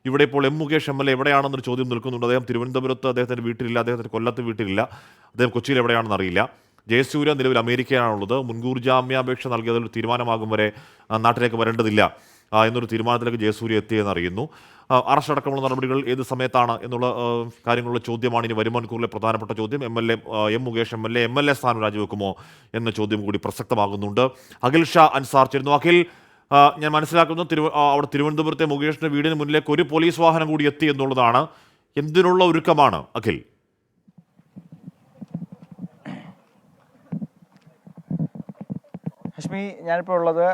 ഇവിടെ ഇപ്പോൾ M Mukesh M L A എവിടെയാണെന്നൊരു ചോദ്യം നിൽക്കുന്നുണ്ട്. അദ്ദേഹം തിരുവനന്തപുരത്ത് അദ്ദേഹത്തിൻ്റെ വീട്ടിലില്ല, അദ്ദേഹത്തിൻ്റെ കൊല്ലത്ത് വീട്ടിലില്ല, അദ്ദേഹം കൊച്ചിയിൽ എവിടെയാണെന്ന് അറിയില്ല. ജയസൂര്യ നിലവിൽ അമേരിക്കയിലാണുള്ളത്. മുൻകൂർ ജാമ്യാപേക്ഷ നൽകിയതിൽ തീരുമാനമാകും വരെ നാട്ടിലേക്ക് വരേണ്ടതില്ല എന്നൊരു തീരുമാനത്തിലേക്ക് ജയസൂര്യ എത്തിയെന്ന് അറിയുന്നു. അറസ്റ്റ് അടക്കമുള്ള നടപടികൾ ഏത് സമയത്താണ് എന്നുള്ള കാര്യങ്ങളുള്ള ചോദ്യമാണ് ഇനി വരും മണിക്കൂറിലെ പ്രധാനപ്പെട്ട ചോദ്യം. M Mukesh M L A സ്ഥാനം രാജിവെക്കുമോ എന്ന ചോദ്യം കൂടി പ്രസക്തമാകുന്നുണ്ട്. അഖിൽ ഷാ അൻസാർ ചേരുന്നു. അഖിൽ, ഞാൻ മനസ്സിലാക്കുന്നു അവിടെ തിരുവനന്തപുരത്തെ മുകേഷിന്റെ വീടിന് മുന്നിലേക്ക് ഒരു പോലീസ് വാഹനം കൂടി എത്തി എന്നുള്ളതാണ്. എന്തിനുള്ള ഒരുക്കമാണ് അഖിൽ? ഹഷ്മി, ഞാനിപ്പോൾ ഉള്ളത്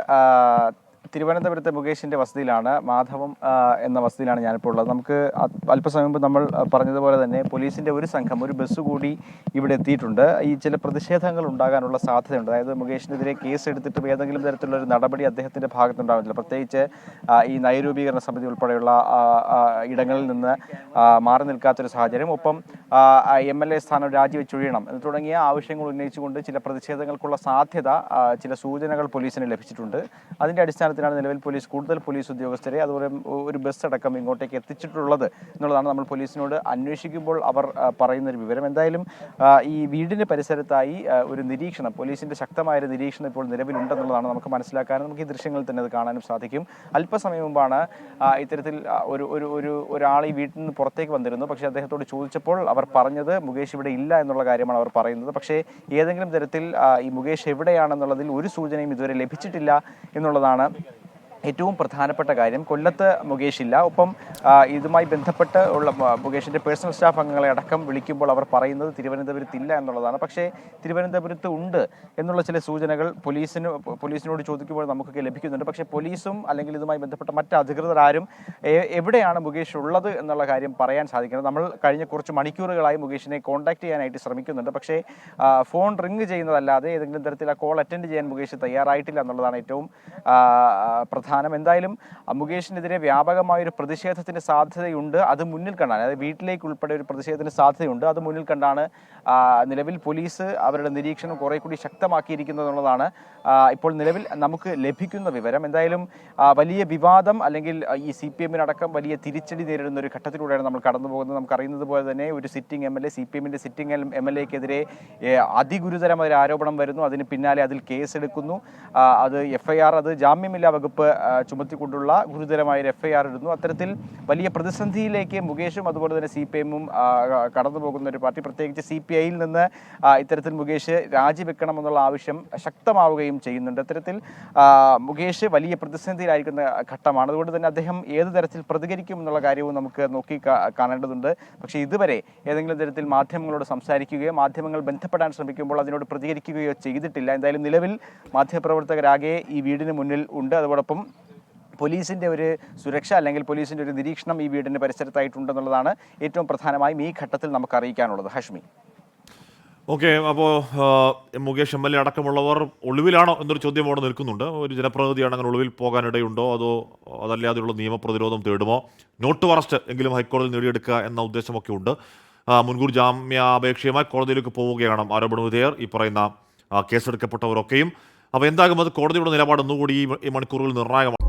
തിരുവനന്തപുരത്തെ മുകേഷിൻ്റെ വസതിയിലാണ്. മാധവം എന്ന വസതിയിലാണ് ഞാനിപ്പോൾ ഉള്ളത്. നമുക്ക് അല്പസമയം മുമ്പ് നമ്മൾ പറഞ്ഞതുപോലെ തന്നെ പോലീസിൻ്റെ ഒരു സംഘം, ഒരു ബസ് കൂടി ഇവിടെ എത്തിയിട്ടുണ്ട്. ഈ ചില പ്രതിഷേധങ്ങൾ ഉണ്ടാകാനുള്ള സാധ്യതയുണ്ട്. അതായത് മുകേഷിനെതിരെ കേസ് എടുത്തിട്ടും ഏതെങ്കിലും തരത്തിലുള്ള ഒരു നടപടി അദ്ദേഹത്തിൻ്റെ ഭാഗത്തുണ്ടാകുന്നില്ല. പ്രത്യേകിച്ച് ഈ നയരൂപീകരണ സമിതി ഉൾപ്പെടെയുള്ള ഇടങ്ങളിൽ നിന്ന് മാറി നിൽക്കാത്തൊരു സാഹചര്യം, ഒപ്പം MLA സ്ഥാനം രാജിവെച്ചൊഴിയണം എന്ന് തുടങ്ങിയ ആവശ്യങ്ങൾ ഉന്നയിച്ചുകൊണ്ട് ചില പ്രതിഷേധങ്ങൾക്കുള്ള സാധ്യത, ചില സൂചനകൾ പോലീസിന് ലഭിച്ചിട്ടുണ്ട്. അതിൻ്റെ അടിസ്ഥാനത്തിലാണ് നിലവിൽ കൂടുതൽ പോലീസ് ഉദ്യോഗസ്ഥരെ അതുപോലെ ഒരു ബസ് അടക്കം ഇങ്ങോട്ടേക്ക് എത്തിച്ചിട്ടുള്ളത് എന്നുള്ളതാണ് നമ്മൾ പോലീസിനോട് അന്വേഷിക്കുമ്പോൾ അവർ പറയുന്നൊരു വിവരം. എന്തായാലും ഈ വീടിന് പരിസരത്തായി ഒരു നിരീക്ഷണം, പോലീസിൻ്റെ ശക്തമായൊരു നിരീക്ഷണം ഇപ്പോൾ നിലവിലുണ്ടെന്നുള്ളതാണ് നമുക്ക് മനസ്സിലാക്കാനും നമുക്ക് ഈ ദൃശ്യങ്ങളിൽ തന്നെ അത് കാണാനും സാധിക്കും. അല്പസമയം മുമ്പാണ് ഇത്തരത്തിൽ ഒരാൾ ഈ വീട്ടിൽ നിന്ന് പുറത്തേക്ക് വന്നിരുന്നു. പക്ഷേ അദ്ദേഹത്തോട് ചോദിച്ചപ്പോൾ അവർ പറഞ്ഞത് മുകേഷ് ഇവിടെ ഇല്ല എന്നുള്ള കാര്യമാണ് അവർ പറയുന്നത്. പക്ഷേ ഏതെങ്കിലും തരത്തിൽ ഈ മുകേഷ് എവിടെയാണെന്നുള്ളതിൽ ഒരു സൂചനയും ഇതുവരെ ലഭിച്ചിട്ടില്ല എന്നുള്ളതാണ് ഏറ്റവും പ്രധാനപ്പെട്ട കാര്യം. കൊല്ലത്ത് മുകേഷ് ഇല്ല. ഒപ്പം ഇതുമായി ബന്ധപ്പെട്ട് ഉള്ള മുകേഷിൻ്റെ പേഴ്സണൽ സ്റ്റാഫ് അംഗങ്ങളെ അടക്കം വിളിക്കുമ്പോൾ അവർ പറയുന്നത് തിരുവനന്തപുരത്ത് ഇല്ല എന്നുള്ളതാണ്. പക്ഷേ തിരുവനന്തപുരത്ത് ഉണ്ട് എന്നുള്ള ചില സൂചനകൾ പോലീസിനോട് ചോദിക്കുമ്പോൾ നമുക്കൊക്കെ ലഭിക്കുന്നുണ്ട്. പക്ഷേ പോലീസും അല്ലെങ്കിൽ ഇതുമായി ബന്ധപ്പെട്ട മറ്റ് അധികൃതർ ആരും എവിടെയാണ് മുകേഷ് ഉള്ളത് എന്നുള്ള കാര്യം പറയാൻ സാധിക്കുന്നത്. നമ്മൾ കഴിഞ്ഞ കുറച്ച് മണിക്കൂറുകളായി മുകേഷിനെ കോൺടാക്ട് ചെയ്യാനായിട്ട് ശ്രമിക്കുന്നുണ്ട്. പക്ഷേ ഫോൺ റിങ് ചെയ്യുന്നതല്ലാതെ ഏതെങ്കിലും തരത്തിൽ ആ കോൾ അറ്റൻഡ് ചെയ്യാൻ മുകേഷ് തയ്യാറായിട്ടില്ല എന്നുള്ളതാണ് ഏറ്റവും പ്രധാനം. എന്തായാലും മുകേഷിനെതിരെ വ്യാപകമായൊരു പ്രതിഷേധത്തിന് സാധ്യതയുണ്ട്. അത് മുന്നിൽ കണ്ടാണ്, അതായത് വീട്ടിലേക്ക് ഉൾപ്പെടെ ഒരു പ്രതിഷേധത്തിന് സാധ്യതയുണ്ട്. അത് മുന്നിൽ കണ്ടാണ് നിലവിൽ പോലീസ് അവരുടെ നിരീക്ഷണം കുറെ കൂടി ശക്തമാക്കിയിരിക്കുന്നത് എന്നുള്ളതാണ് ഇപ്പോൾ നിലവിൽ നമുക്ക് ലഭിക്കുന്ന വിവരം. എന്തായാലും വലിയ വിവാദം അല്ലെങ്കിൽ ഈ CPM-നടക്കം വലിയ തിരിച്ചടി നേരിടുന്ന ഒരു ഘട്ടത്തിലൂടെയാണ് നമ്മൾ കടന്നു പോകുന്നത്. നമുക്കറിയുന്നത് പോലെ തന്നെ ഒരു സിറ്റിംഗ് MLA, CPM-ന്റെ സിറ്റിംഗ് MLA-ക്കെതിരെ അതിഗുരുതരമായ ഒരു ആരോപണം വരുന്നു. അതിന് പിന്നാലെ അതിൽ കേസെടുക്കുന്നു. അത് FIR, അത് ജാമ്യമില്ലാ വകുപ്പ് ചുമത്തിക്കൊണ്ടുള്ള ഗുരുതരമായ ഒരു FIR ഇടുന്നു. അത്തരത്തിൽ വലിയ പ്രതിസന്ധിയിലേക്ക് മുകേഷും അതുപോലെ തന്നെ CPM-ഉം കടന്നു പോകുന്ന ഒരു പാർട്ടി, പ്രത്യേകിച്ച് CPI-യിൽ നിന്ന് ഇത്തരത്തിൽ മുകേഷ് രാജിവെക്കണമെന്നുള്ള ആവശ്യം ശക്തമാവുകയും ചെയ്യുന്നുണ്ട്. ഇത്തരത്തിൽ മുകേഷ് വലിയ പ്രതിസന്ധിയിലായിരിക്കുന്ന ഘട്ടമാണ്. അതുകൊണ്ട് തന്നെ അദ്ദേഹം ഏത് തരത്തിൽ പ്രതികരിക്കും എന്നുള്ള കാര്യവും നമുക്ക് നോക്കി കാണേണ്ടതുണ്ട്. പക്ഷേ ഇതുവരെ ഏതെങ്കിലും തരത്തിൽ മാധ്യമങ്ങളോട് സംസാരിക്കുകയോ മാധ്യമങ്ങൾ ബന്ധപ്പെടാൻ ശ്രമിക്കുമ്പോൾ അതിനോട് പ്രതികരിക്കുകയോ ചെയ്തിട്ടില്ല. എന്തായാലും നിലവിൽ മാധ്യമപ്രവർത്തകരാകെ ഈ വീടിന് മുന്നിൽ ഉണ്ട്. അതോടൊപ്പം പോലീസിൻ്റെ ഒരു സുരക്ഷ അല്ലെങ്കിൽ പോലീസിൻ്റെ ഒരു നിരീക്ഷണം ഈ വീടിന് പരിസരത്തായിട്ടുണ്ടെന്നുള്ളതാണ് ഏറ്റവും പ്രധാനമായും ഈ ഘട്ടത്തിൽ നമുക്ക് അറിയിക്കാനുള്ളത്. ഹഷ്മി, ഓക്കെ. അപ്പോൾ മുകേഷ് MLA അടക്കമുള്ളവർ ഒളിവിലാണോ എന്നൊരു ചോദ്യം അവിടെ നിൽക്കുന്നുണ്ട്. ഒരു ജനപ്രതിനിധിയാണ് അങ്ങനെ ഒളിവിൽ പോകാനിടയുണ്ടോ, അതല്ലാതെയുള്ള നിയമപ്രതിരോധം തേടുമോ, നോട്ട് അറസ്റ്റ് എങ്കിലും ഹൈക്കോടതിയിൽ നേടിയെടുക്കുക എന്ന ഉദ്ദേശമൊക്കെ ഉണ്ട്. മുൻകൂർ ജാമ്യാപേക്ഷയുമായി കോടതിയിലേക്ക് പോവുകയാണ് ആരോപണ വിധേയർ, ഈ പറയുന്ന കേസെടുക്കപ്പെട്ടവരൊക്കെയും. അപ്പോൾ എന്താകും അത് കോടതിയുടെ നിലപാട് ഒന്നുകൂടി ഈ മണിക്കൂറുകൾ നിർണായകമാണ്.